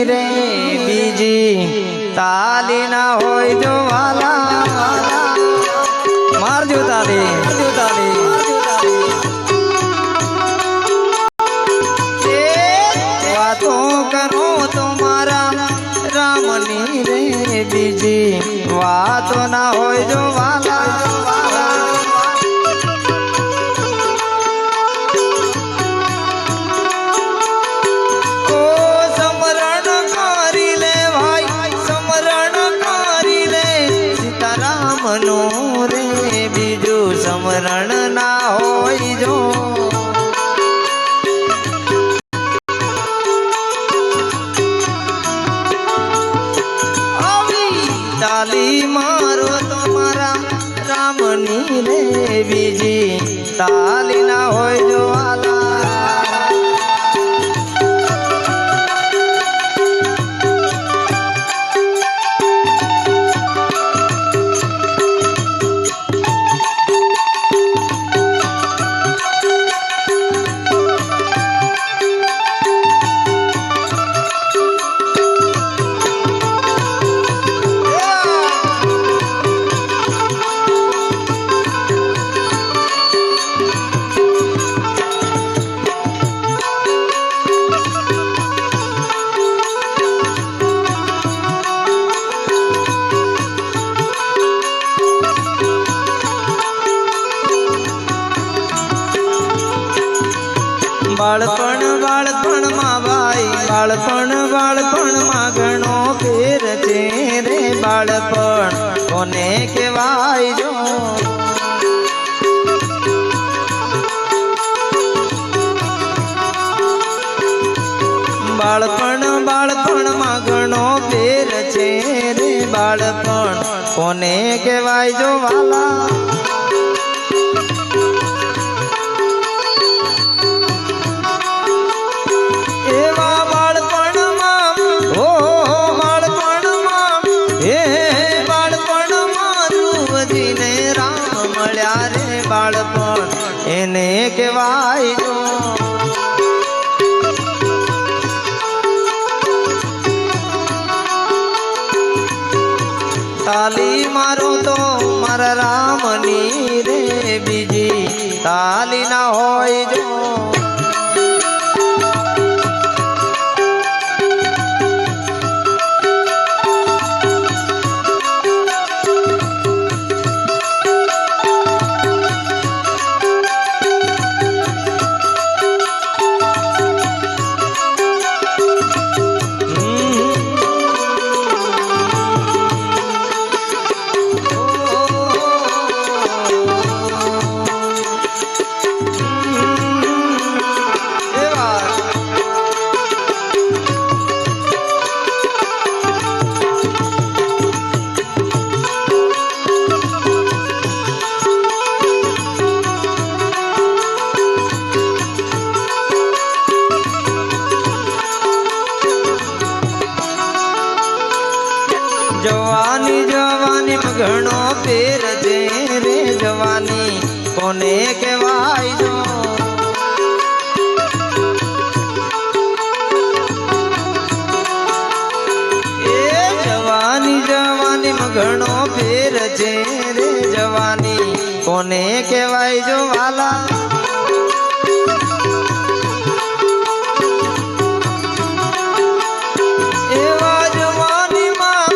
રે બીજી તાલી ના હોય જો વાલા મારજો તાલી વાતો કરો તો મારા રામની રે બીજી વાતો ના હોય જો વાલા રે બીજું સમરણ ના હોય જો આવી તાલી મારો તમારા રામની રે બીજી તાલી ના હોય જો વાલા બાળપણ માં ભાઈ બાળપણ માં ઘણો ફેર છે રે બાળપણ કોને કહેવાય જો બાળપણ માં ઘણો ફેર છે રે બાળપણ કોને કહેવાય જો વાલા બાળપણ એને કહેવાય જો તાલી મારો તો મારા રામની રે બીજી તાલી ના હોય જો જવાની ઘણો ફેર છે રે જવાની કોને કહેવાય જો એ જવાની ઘણો ફેર છે રે જવાની કોને કહેવાય જો વાલા